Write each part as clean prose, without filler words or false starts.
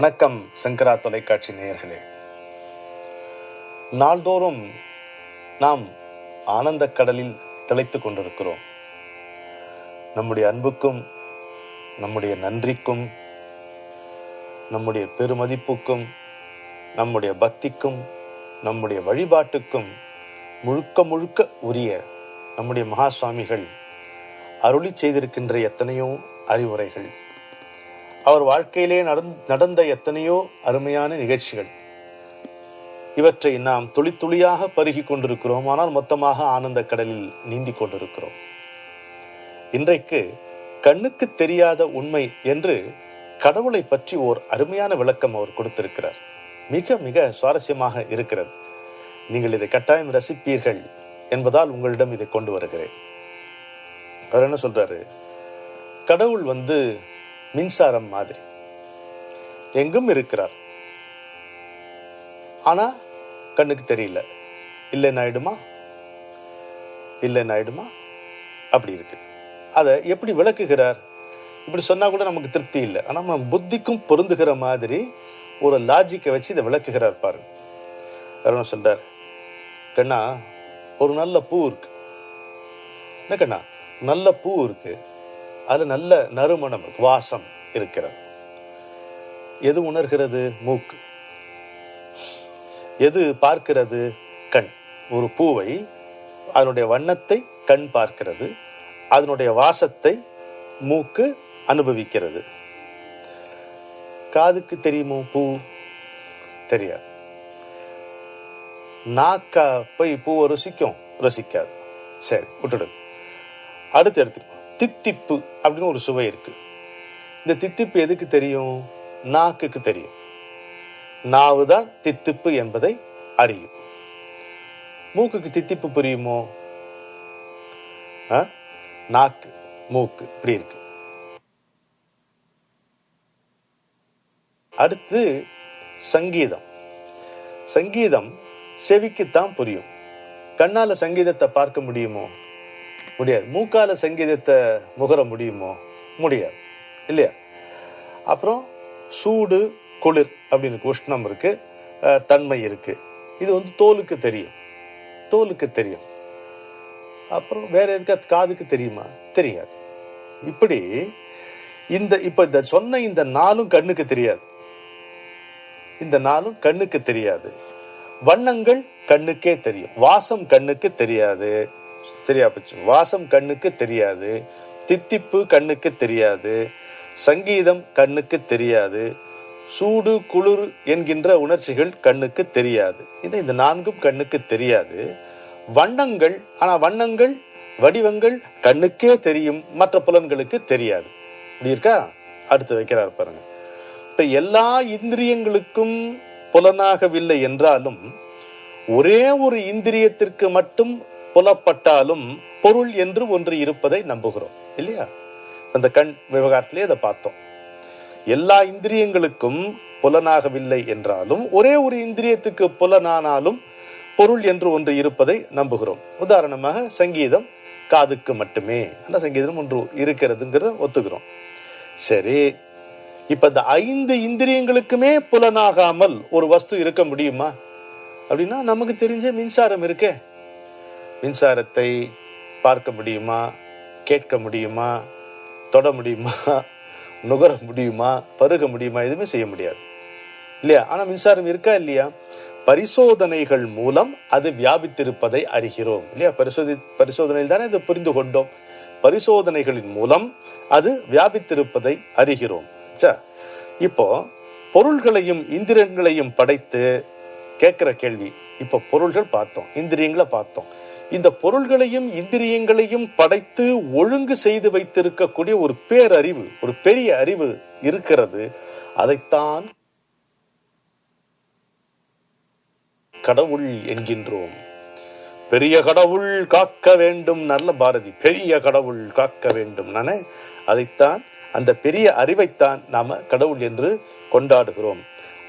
வணக்கம் சங்கரா தொலைக்காட்சி நேயர்களே. நாள்தோறும் நாம் ஆனந்த கடலில் திளைத்துக் கொண்டிருக்கிறோம். நம்முடைய அன்புக்கும், நம்முடைய நன்றிக்கும், நம்முடைய பெருமதிப்புக்கும், நம்முடைய பக்திக்கும், நம்முடைய வழிபாட்டுக்கும் முழுக்க முழுக்க உரிய நம்முடைய மகா சுவாமிகள் அருளி செய்திருக்கின்ற எத்தனையோ அறிவுரைகள், அவர் வாழ்க்கையிலே நடந்த எத்தனையோ அருமையான நிகழ்ச்சிகள், இவற்றை நாம் துளி துளியாக பருகி கொண்டிருக்கிறோம். ஆனால் மொத்தமாக ஆனந்த கடலில் நீந்தி கொண்டிருக்கிறோம். இன்றைக்கு கண்ணுக்கு தெரியாத உண்மை என்று கடவுளை பற்றி ஓர் அருமையான விளக்கம் அவர் கொடுத்திருக்கிறார். மிக மிக சுவாரஸ்யமாக இருக்கிறது. நீங்கள் இதை கட்டாயம் ரசிப்பீர்கள் என்பதால் உங்களிடம் இதை கொண்டு வருகிறேன். அவர் என்ன சொல்றாரு? கடவுள் மின்சாரம் மாதிரி எங்கும் இருக்கிறார், ஆனா கண்ணுக்கு தெரியல. இல்லைன்னு ஆயிடுமா? இல்லைன்னு ஆயிடுமா? அப்படி இருக்கு. அதை எப்படி விளக்குகிறார்? இப்படி சொன்னா கூட நமக்கு திருப்தி இல்லை. ஆனா நம்ம புத்திக்கும் பொருந்துகிற மாதிரி ஒரு லாஜிக்கை வச்சு இதை விளக்குகிறார் பாருங்க. என்ன சொல்றார்? கண்ணா, ஒரு நல்ல பூ இருக்கு. என்ன கண்ணா? நல்ல பூ இருக்கு, அது நல்ல நறுமணம், வாசம் இருக்கிறது. எது உணர்கிறது? மூக்கு. எது பார்க்கிறது? கண். ஒரு பூவை அதனுடைய வண்ணத்தை கண் பார்க்கிறது, அதனுடைய வாசத்தை மூக்கு அனுபவிக்கிறது. காதுக்கு தெரியுமோ பூ? தெரியாது. நாக்கா போய் பூவை ருசிக்கும்? ரசிக்காது. சரி, விட்டுடு. அடுத்து எடுத்துக்கோ. தித்திப்பு அப்படின்னு ஒரு சுவை இருக்கு. இந்த தித்திப்பு எதுக்கு தெரியும்? நாக்குக்கு தெரியும். நாவு தான் தித்திப்பு என்பதை அறியும். மூக்குக்கு தித்திப்பு புரியுமோ? நாக்கு, மூக்கு இப்படி இருக்கு. அடுத்து சங்கீதம். சங்கீதம் செவிக்குத்தான் புரியும். கண்ணால சங்கீதத்தை பார்க்க முடியுமோ? முடியாது. மூக்கால சங்கீதத்தை முகர முடியுமோ? முடியாது, இல்லையா? அப்புறம் சூடு, குளிர் அப்படின்னு உஷ்ணம் இருக்கு, தன்மை இருக்கு. இது தோலுக்கு தெரியும். தோலுக்கு தெரியும். அப்புறம் வேற எதுக்கு? காதுக்கு தெரியுமா? தெரியாது. இப்படி இப்ப சொன்ன இந்த நாளும் கண்ணுக்கு தெரியாது. இந்த நாளும் கண்ணுக்கு தெரியாது. வண்ணங்கள் கண்ணுக்கே தெரியும். வாசம் கண்ணுக்கு தெரியாது. சரியா போச்சு. வாசம் கண்ணுக்கு தெரியாது. தித்திப்பு கண்ணுக்கு தெரியாது. சங்கீதம் கண்ணுக்கு தெரியாது. சூடு, குளிர் என்கின்ற உணர்ச்சிகள் கண்ணுக்கு தெரியாது. இந்த நான்கும் கண்ணுக்கு தெரியாது. வண்ணங்கள், ஆனா வண்ணங்கள், வடிவங்கள் கண்ணுக்கே தெரியும், மற்ற புலன்களுக்கு தெரியாது. இப்படி இருக்கா? அடுத்து வைக்கிறார் பாருங்க. இப்ப எல்லா இந்திரியங்களுக்கும் புலனாகவில்லை என்றாலும் ஒரே ஒரு இந்திரியத்திற்கு மட்டும் புலப்பட்டாலும் பொருள் என்று ஒன்று இருப்பதை நம்புகிறோம், இல்லையா? அந்த கண் விவகாரத்திலே அதை பார்த்தோம். எல்லா இந்திரியங்களுக்கும் புலனாகவில்லை என்றாலும் ஒரே ஒரு இந்திரியத்துக்கு புலனானாலும் பொருள் என்று ஒன்று இருப்பதை நம்புகிறோம். உதாரணமாக சங்கீதம் காதுக்கு மட்டுமே, அந்த சங்கீதம் ஒன்று இருக்கிறதுங்கிறத ஒத்துக்கிறோம். சரி, இப்ப இந்த 5 இந்திரியங்களுக்குமே புலனாகாமல் ஒரு வஸ்து இருக்க முடியுமா அப்படின்னா, நமக்கு தெரிஞ்ச மின்சாரம் இருக்கே. மின்சாரத்தை பார்க்க முடியுமா? கேட்க முடியுமா? தொட முடியுமா? நுகர முடியுமா? பருக முடியுமா? எதுவுமே செய்ய முடியாது, இல்லையா? ஆனா மின்சாரம் இருக்கா இல்லையா? பரிசோதனைகள் மூலம் அது வியாபித்திருப்பதை அறிகிறோம், இல்லையா? பரிசோதனையில் தானே இதை புரிந்து கொண்டோம். பரிசோதனைகளின் மூலம் அது வியாபித்திருப்பதை அறிகிறோம். இப்போ பொருள்களையும் இந்திரியங்களையும் படைத்து கேட்கிற கேள்வி, இப்ப பொருள்கள் பார்த்தோம், இந்திரியங்களை பார்த்தோம். இந்த பொருள்களையும் இந்திரியங்களையும் படைத்து ஒழுங்கு செய்து வைத்திருக்கக்கூடிய ஒரு பேரறிவு, ஒரு பெரிய அறிவு இருக்கிறது. அதைத்தான் கடவுள் என்கின்றோம். பெரிய கடவுள் காக்க வேண்டும், நல்ல பாரதி. பெரிய கடவுள் காக்க வேண்டும். நானே அதைத்தான், அந்த பெரிய அறிவைத்தான் நாம கடவுள் என்று கொண்டாடுகிறோம்.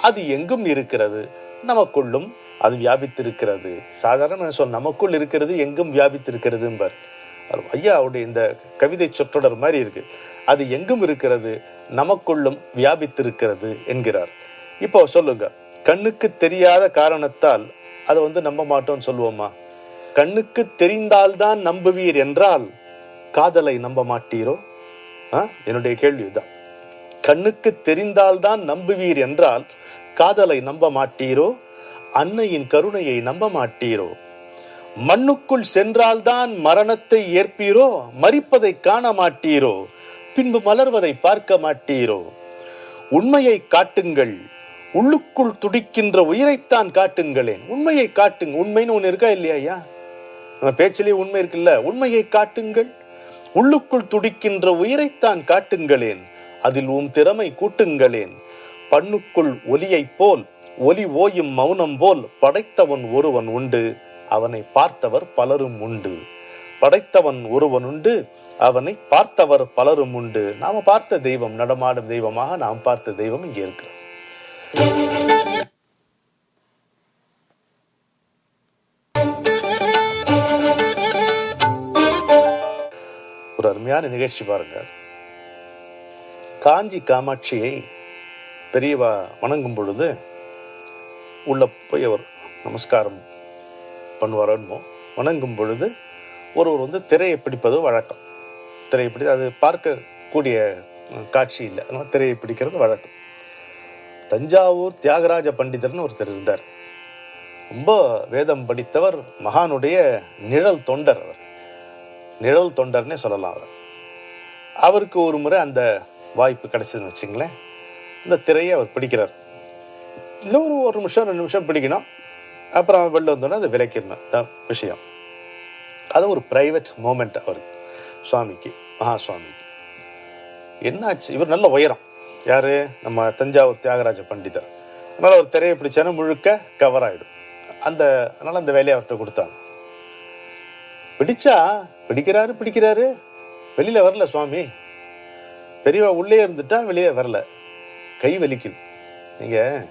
அது எங்கும் இருக்கிறது, நமக்குள்ளும் அது வியாபித்திருக்கிறது. சாதாரண சொல், நமக்குள் இருக்கிறது, எங்கும் வியாபித்திருக்கிறது என்பர். ஐயா அவருடைய இந்த கவிதை சொற்றொடர் மாதிரி இருக்கு. அது எங்கும் இருக்கிறது, நமக்குள்ளும் வியாபித்திருக்கிறது என்கிறார். இப்போ சொல்லுங்க, கண்ணுக்கு தெரியாத காரணத்தால் அதை நம்ப மாட்டோம்னு சொல்லுவோமா? கண்ணுக்கு தெரிந்தால்தான் நம்புவீர் என்றால் காதலை நம்ப மாட்டீரோ? என்னுடைய கேள்விதான். கண்ணுக்கு தெரிந்தால்தான் நம்புவீர் என்றால் காதலை நம்ப மாட்டீரோ? அன்னையின் கருணையை நம்ப மாட்டீரோ? மண்ணுக்குள் சென்றால்தான் மரணத்தை ஏற்பீரோ? மரிப்பதை காண மாட்டீரோ? பின்பு மலர்வதை பார்க்க மாட்டீரோ? உண்மையை காட்டுங்கள், உள்ளுக்குள் துடிக்கின்ற உயிரைத்தான் காட்டுங்களேன். உண்மையை காட்டுங்க. உண்மைன்னு ஒண்ணு இருக்கா இல்லையா ஐயா? நம்ம பேச்சிலேயே உண்மை இருக்குல்ல. உண்மையை காட்டுங்கள், உள்ளுக்குள் துடிக்கின்ற உயிரைத்தான் காட்டுங்களேன். அதில் திறமை கூட்டுங்களேன். பண்ணுக்குள் ஒலியைப் போல் ஒலி ஓயும் மௌனம் போல் படைத்தவன் ஒருவன் உண்டு, அவனை பார்த்தவர் பலரும் உண்டு. படைத்தவன் ஒருவன் உண்டு, அவனை பார்த்தவர் பலரும் உண்டு. நாம பார்த்த தெய்வம், நடமாடும் தெய்வமாக நாம் பார்த்த தெய்வம் இங்கே இருக்கிறது. ஒரு அருமையான நிகழ்ச்சி பாருங்க. காஞ்சி காமாட்சியை பெரியவா வணங்கும் பொழுது உள்ள போய் அவர் நமஸ்காரம் பண்ணுவாரோ, வணங்கும் பொழுது ஒருவர் திரையை பிடிப்பது வழக்கம். திரையை பிடி அது பார்க்கக்கூடிய காட்சி இல்லை, அதனால் திரையை பிடிக்கிறது வழக்கம். தஞ்சாவூர் தியாகராஜ பண்டிதர்னு ஒருத்தர் இருந்தார். ரொம்ப வேதம் படித்தவர், மகானுடைய நிழல் தொண்டர். அவர் நிழல் தொண்டர்னே சொல்லலாம். அவருக்கு ஒரு முறை அந்த வாய்ப்பு கிடைச்சதுன்னு வச்சுங்களேன். இந்த திரையை அவர் பிடிக்கிறார். இன்னொரு 1 நிமிஷம் 2 நிமிஷம் பிடிக்கணும், அப்புறம் வெளில வந்தோன்னா அதை விளக்கிடணும் தான் விஷயம். அது ஒரு பிரைவேட் மூமெண்ட் அவருக்கு, சுவாமிக்கு, மகா சுவாமிக்கு. என்னாச்சு, இவர் நல்ல உயரம். யாரு? நம்ம தஞ்சாவூர் தியாகராஜ பண்டிதர். அதனால் அவர் திரையை பிடிச்சானா முழுக்க கவர் ஆகிடும். அதனால் அந்த வேலையை அவர்கிட்ட கொடுத்தாங்க. பிடிச்சா பிடிக்கிறாரு, வெளியில் வரல சுவாமி. பெரியவா உள்ளே இருந்துட்டா வெளியே வரல, கை வலிக்குது. நீங்கள்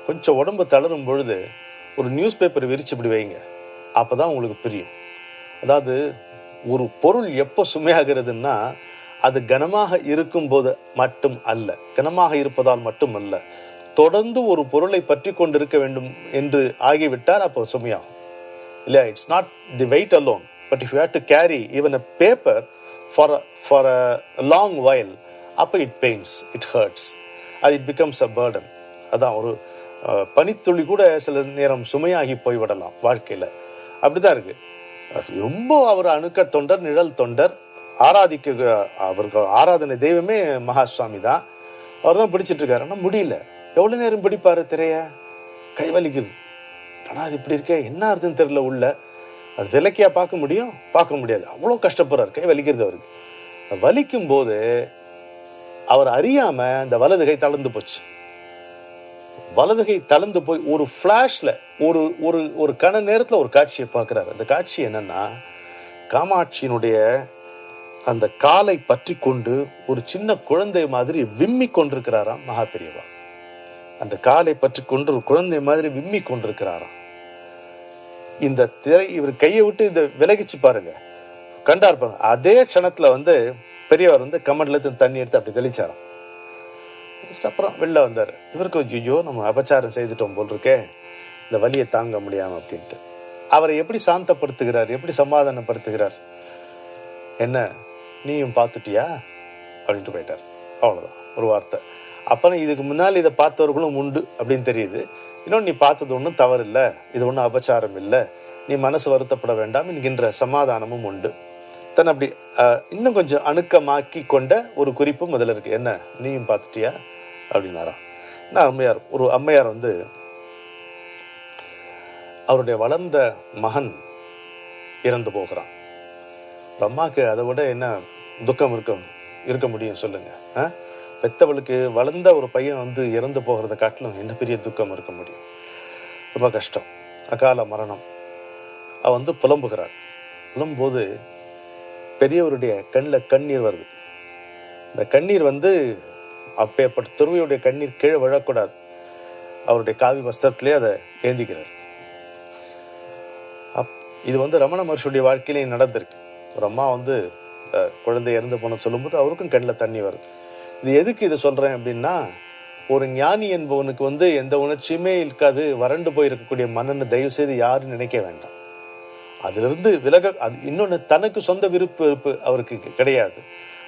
கொஞ்சம் உடம்பு தளரும் பொழுது ஒரு நியூஸ் பேப்பர் விரிச்சு இப்படி வைங்க, அப்போ தான் உங்களுக்கு புரியும். அதாவது ஒரு பொருள் எப்போ சுமையாகிறதுன்னா அது கனமாக இருக்கும்போது மட்டும் அல்ல, கனமாக இருப்பதால் மட்டும் அல்ல, தொடர்ந்து ஒரு பொருளை பற்றி கொண்டிருக்க வேண்டும் என்று ஆகிவிட்டால் அப்போ சுமையாகும் இல்லையா? It's not the wait alone, but if you have to carry even a paper for a long while, அப்போ இட் பெயின்ஸ், இட் ஹர்ட்ஸ், அது இட் பிகம்ஸ் அ பர்டன். அதான் ஒரு பனித்துளி கூட சில நேரம் சுமையாகி போய்விடலாம் வாழ்க்கையில். அப்படிதான் இருக்கு. ரொம்ப அவர் அணுக்க தொண்டர், நிழல் தொண்டர், அவருக்கு ஆராதனை தெய்வமே மகா சுவாமி தான். அவர் தான் பிடிச்சிட்டு இருக்காரு. ஆனால் முடியல. எவ்வளோ நேரம் பிடிப்பாரு திரைய? கை வலிக்குது. ஆனால் அது இப்படி இருக்கே, என்ன அர்த்தம் தெரியல. உள்ள அது விளக்கியா பார்க்க முடியும்? பார்க்க முடியாது. அவ்வளோ கஷ்டப்படுறாரு, கை வலிக்கிறது அவருக்கு. வலிக்கும் போது அவர் அறியாம இந்த வலதுகை தளர்ந்து போச்சு. வலதுகை தளர்ந்து போய் ஒரு ஃபிளாஷ்ல ஒரு ஒரு ஒரு கண நேரத்தில் ஒரு காட்சியை பார்க்கிறார். அந்த காட்சி என்னன்னா, காமாட்சியினுடைய அந்த காலை பற்றி கொண்டு ஒரு சின்ன குழந்தை மாதிரி விம்மி கொண்டிருக்கிறாராம் மகா பெரியவா. அந்த காலை பற்றி கொண்டு ஒரு குழந்தை மாதிரி விம்மி கொண்டிருக்கிறாராம். இந்த திரை இவர் கையை விட்டு இந்த விலகிச்சு பாருங்க, கண்டார் பாருங்க. அதே க்ஷணத்துல பெரியவர் கமண்ட்ல தண்ணி எடுத்து அப்படி தெளிச்சாராம். அப்புறம் வெளில வந்தார். இவருக்கு ஐயோ நம்ம அபச்சாரம் செய்துட்டோம் போல் இருக்கே, இந்த வலியை தாங்க முடியாம அப்படின்ட்டு அவரை எப்படி சாந்தப்படுத்துகிறார், எப்படி சமாதானப்படுத்துகிறார்? என்ன நீயும் பார்த்துட்டியா அப்படின்ட்டு போயிட்டார். அவ்வளவுதான், ஒரு வார்த்தை. அப்புறம் இதுக்கு முன்னால் இதை பார்த்தவர்களும் உண்டு அப்படின்னு தெரியுது. இன்னொன்று, நீ பார்த்தது ஒன்றும் தவறு இல்லை, இது ஒன்றும் அபச்சாரம் இல்லை, நீ மனசு வருத்தப்பட வேண்டாம் என்கின்ற சமாதானமும் உண்டு. தன் அப்படி இன்னும் கொஞ்சம் அணுக்கமாக்கி கொண்ட ஒரு குறிப்பு முதல்ல இருக்கு. என்ன நீயும் பார்த்துட்டியா அப்படின்னாராம். அம்மையார், ஒரு அம்மையார் அவருடைய வளர்ந்த மகன் இறந்து போகிறான். ஒரு அம்மாவுக்கு அதை விட என்ன துக்கம் இருக்க முடியும் சொல்லுங்க? பெத்தவளுக்கு வளர்ந்த ஒரு பையன் இறந்து போகிறத காட்டிலும் என்ன பெரிய துக்கம் இருக்க முடியும்? ரொம்ப கஷ்டம், அகால மரணம். அவ புலம்புகிறாள். புலம்போது பெரியவருடைய கண்ணில் கண்ணீர் வருது. இந்த கண்ணீர் அப்பேற்பட்ட துறவியுடைய கண்ணீர் கீழே விழக்கூடாது. அவருடைய காவி வஸ்திரத்திலே அதை ஏந்திக்கிறார். இது ரமண மகர்ஷியுடைய வாழ்க்கையிலே நடந்திருக்கு. ஒரு அம்மா வந்து குழந்தை இறந்து போன சொல்லும்போது அவருக்கும் கண்ணில் தண்ணி வருது. இது எதுக்கு இதை சொல்கிறேன் அப்படின்னா, ஒரு ஞானி என்பவனுக்கு வந்து எந்த உணர்ச்சியுமே இருக்காது, வறண்டு போயிருக்கக்கூடிய மன்னன்னு தயவு செய்து யாரும் நினைக்க வேண்டாம். அதிலிருந்து அது இன்னொன்று, தனக்கு சொந்த விருப்பு அவருக்கு கிடையாது.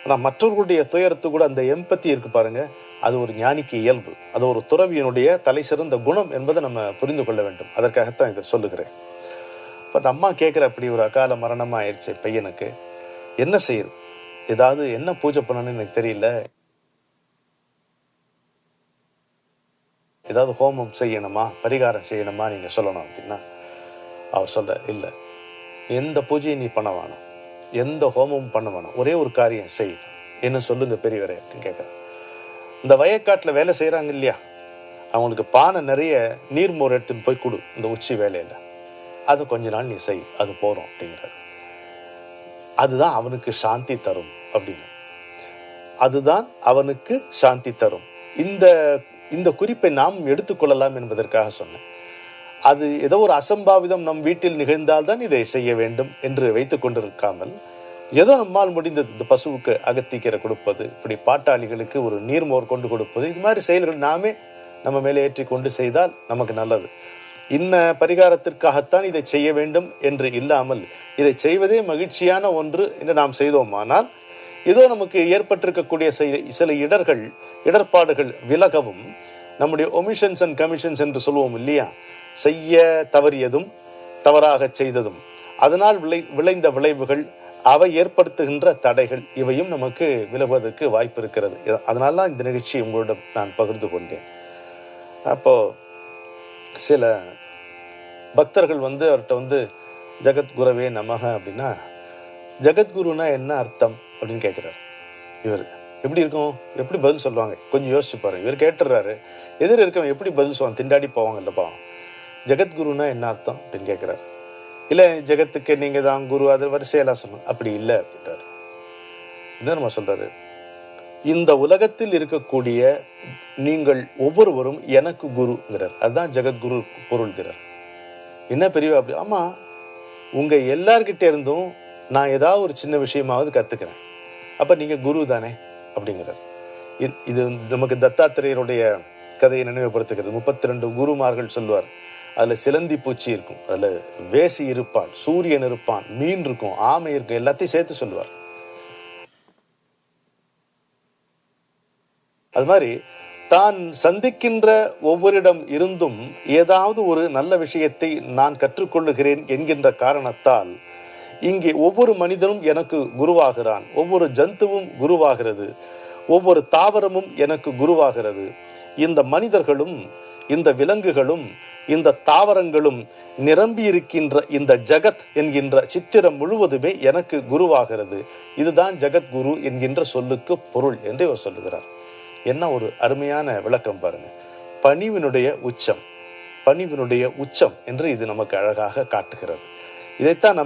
ஆனால் மற்றவர்களுடைய துயரத்து கூட அந்த எம்பத்தி இருக்கு பாருங்க, அது ஒரு ஞானிக்கு இயல்பு, அது ஒரு துறவியனுடைய தலை சிறந்த குணம் என்பதை நம்ம புரிந்து கொள்ள வேண்டும். அதற்காகத்தான் இதை சொல்லுகிறேன். இப்போ அந்த அம்மா கேட்குற, அப்படி ஒரு அகால மரணமாக ஆயிடுச்சு பையனுக்கு, என்ன செய்யுது, ஏதாவது என்ன பூஜை பண்ணணும்னு எனக்கு தெரியல, ஏதாவது ஹோமம் செய்யணுமா, பரிகாரம் செய்யணுமா, நீங்கள் சொல்லணும் அப்படின்னா, அவர் சொல்ற, இல்லை, எந்த பூஜையும் நீ பண்ண வேணும், எந்த ஹோமமும் பண்ண வேணும், ஒரே ஒரு காரியம் செய், என்ன சொல்லுங்க பெரியவரே அப்படின்னு கேட்குறேன். இந்த வயக்காட்டில் வேலை செய்கிறாங்க இல்லையா, அவங்களுக்கு பானை நிறைய நீர்மோர் எடுத்துன்னு போய் கொடு இந்த உச்சி வேலையில், அது கொஞ்ச நாள் நீ செய், அது போகிறோம் அப்படிங்கிறார். அதுதான் அவனுக்கு சாந்தி தரும் அப்படின்னு, அதுதான் அவனுக்கு சாந்தி தரும். இந்த குறிப்பை நாம் எடுத்துக்கொள்ளலாம் என்பதற்காக சொன்னேன். அது ஏதோ ஒரு அசம்பாவிதம் நம் வீட்டில் நிகழ்ந்தால்தான் இதை செய்ய வேண்டும் என்று வைத்துக் கொண்டிருக்காமல், ஏதோ நம்மால் முடிந்தது, இந்த பசுவுக்கு அகத்திக்கீரை கொடுப்பது, இப்படி பாட்டாளிகளுக்கு ஒரு நீர்மோர் கொண்டு கொடுப்பது, இது மாதிரி செயல்கள் நாமே நம்ம மேலே ஏற்றி கொண்டு செய்தால் நமக்கு நல்லது. இன்ன பரிகாரத்திற்காகத்தான் இதை செய்ய வேண்டும் என்று இல்லாமல், இதை செய்வதே மகிழ்ச்சியான ஒன்று என்று நாம் செய்தோமானால், ஏதோ நமக்கு ஏற்பட்டிருக்கக்கூடிய சில இடர்பாடுகள் விலகவும், நம்முடைய ஒமிஷன்ஸ் அண்ட் கமிஷன்ஸ் என்று சொல்லுவோம் இல்லையா, செய்ய தவறியதும் தவறாக செய்ததும், அதனால் விளைந்த விளைவுகள், அவை ஏற்படுத்துகின்ற தடைகள், இவையும் நமக்கு விலகுவதற்கு வாய்ப்பு இருக்கிறது. அதனால தான் இந்த நிகழ்ச்சியை உங்களிடம் நான் பகிர்ந்து கொண்டேன். அப்போ சில பக்தர்கள் வந்து அவர்கிட்ட வந்து ஜெகத்குருவே நமக அப்படின்னா, ஜெகத்குருனா என்ன அர்த்தம் அப்படின்னு கேட்குறாரு. இவர் எப்படி இருக்கும், எப்படி பதில் சொல்லுவாங்க, கொஞ்சம் யோசிச்சு பாருங்க. இவர் கேட்டுறாரு, எதிர் இருக்கவன் எப்படி பதில் சொல்லுவாங்க, திண்டாடி போவாங்க இல்லப்பா. ஜெகத்குருனா என்ன அர்த்தம் அப்படின்னு கேட்குறாரு. இல்லை, ஜெகத்துக்கு நீங்கள் தான் குரு, அது வரிசையெல்லாம் சொல்லணும், அப்படி இல்லை அப்படின்றாரு. என்ன நம்ம சொல்றாரு, இந்த உலகத்தில் இருக்கக்கூடிய நீங்கள் ஒவ்வொருவரும் எனக்கு குருங்கிறார். அதுதான் ஜெகத்குரு பொருள்கிறார். என்ன பெரியவா அப்படி, ஆமா, உங்க எல்லார்கிட்ட இருந்தும் நான் ஏதாவது ஒரு சின்ன விஷயமாவது கத்துக்கிறேன், அப்ப நீங்க குரு தானே அப்படிங்கிறார். இது நமக்கு தத்தாத்திரேயருடைய கதையை நினைவுபடுத்துகிறது. 32 குருமார்கள் சொல்லுவார். அதுல சிலந்தி பூச்சி இருக்கும், அதுல வேசி இருப்பான், சூரியன் இருப்பான், மீன் இருக்கும், ஆமை இருக்கும், எல்லாத்தையும் சேர்த்து சொல்லுவார். அது மாதிரி தான் சந்திக்கின்ற ஒவ்வொருடம் இருந்தும் ஏதாவது ஒரு நல்ல விஷயத்தை நான் கற்றுக்கொள்ளுகிறேன் என்கின்ற காரணத்தால் இங்கே ஒவ்வொரு மனிதனும் எனக்கு குருவாகிறான், ஒவ்வொரு ஜந்துவும் குருவாகிறது, ஒவ்வொரு தாவரமும் எனக்கு குருவாகிறது. இந்த மனிதர்களும் இந்த விலங்குகளும் இந்த தாவரங்களும் நிரம்பி இருக்கின்ற இந்த ஜகத் என்கின்ற சித்திரம் முழுவதுமே எனக்கு குருவாகிறது. இதுதான் ஜகத்குரு என்கின்ற சொல்லுக்கு பொருள் என்று அவர் சொல்லுகிறார். என்ன ஒரு அருமையான விளக்கம் பாருங்க. பணிவினுடைய உச்சம், பணிவினுடைய உச்சம் என்று இது நமக்கு அழகாக காட்டுகிறது. இதைத்தான்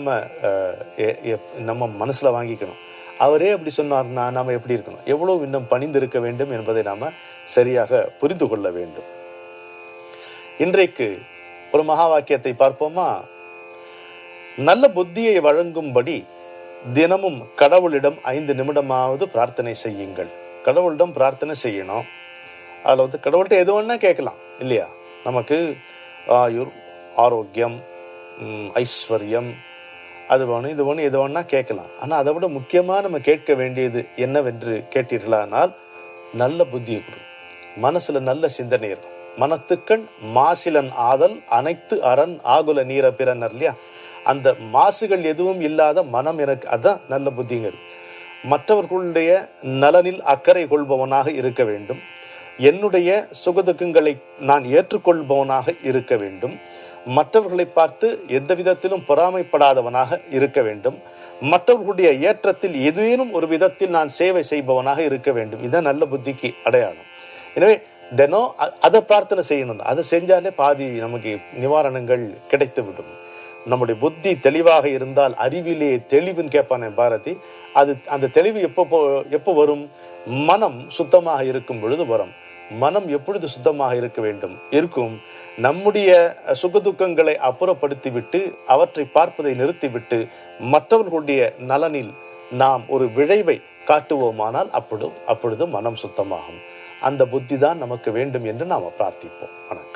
நம்ம மனசுல வாங்கிக்கணும். அவரே அப்படி சொன்னார்னா நாம எப்படி இருக்கணும், எவ்வளவு இன்னும் பணிந்திருக்க வேண்டும் என்பதை நாம சரியாக புரிந்து கொள்ள வேண்டும். இன்றைக்கு ஒரு மகா வாக்கியத்தை பார்ப்போமா? நல்ல புத்தியை வழங்கும்படி தினமும் கடவுளிடம் 5 நிமிடமாவது பிரார்த்தனை செய்யுங்கள். கடவுளிடம் பிரார்த்தனை செய்யணும். அதில் வந்து கடவுள்கிட்ட எது வேணா கேட்கலாம் இல்லையா, நமக்கு ஆயுர், ஆரோக்கியம், ஐஸ்வர்யம், அது வேணும் இது வேணும் எது வேணா கேட்கலாம். ஆனால் அதை விட முக்கியமாக நம்ம கேட்க வேண்டியது என்னவென்று கேட்டீர்களானால், நல்ல புத்தியை கொடு, மனசுல நல்ல சிந்தனை இருக்கும். மனத்துக்கண் மாசிலன் ஆதல் அனைத்து அரண் ஆகுல நீர பிறனர் இல்லையா, அந்த மாசுகள் எதுவும் இல்லாத மனம் எனக்கு, அதான் நல்ல புத்திங்கிறது. மற்றவர்களுடைய நலனில் அக்கறை கொள்பவனாக இருக்க வேண்டும். என்னுடைய சுகதுக்கங்களை நான் ஏற்றுக்கொள்பவனாக இருக்க வேண்டும். மற்றவர்களை பார்த்து எந்த விதத்திலும் பொறாமைப்படாதவனாக இருக்க வேண்டும். மற்றவர்களுடைய ஏற்றத்தில் ஏதேனும் ஒரு விதத்தில் நான் சேவை செய்பவனாக இருக்க வேண்டும். இதுதான் நல்ல புத்திக்கு அடையாளம். எனவே தினம் அதை பிரார்த்தனை செய்யணும். அதை செஞ்சாலே பாதி நமக்கு நிவாரணங்கள் கிடைத்து விடும். நம்முடைய புத்தி தெளிவாக இருந்தால், அறிவிலே தெளிவுன்னு கேட்பானே பாரதி, அந்த தெளிவு எப்போ வரும்? மனம் சுத்தமாக இருக்கும் பொழுது வரும். மனம் எப்பொழுது சுத்தமாக இருக்கும் நம்முடைய சுகதுக்கங்களை அப்புறப்படுத்திவிட்டு அவற்றை பார்ப்பதை நிறுத்திவிட்டு மற்றவர்களுடைய நலனில் நாம் ஒரு விளைவை காட்டுவோமானால் அப்பொழுது மனம் சுத்தமாகும். அந்த புத்தி தான் நமக்கு வேண்டும் என்று நாம் பிரார்த்திப்போம். வணக்கம்.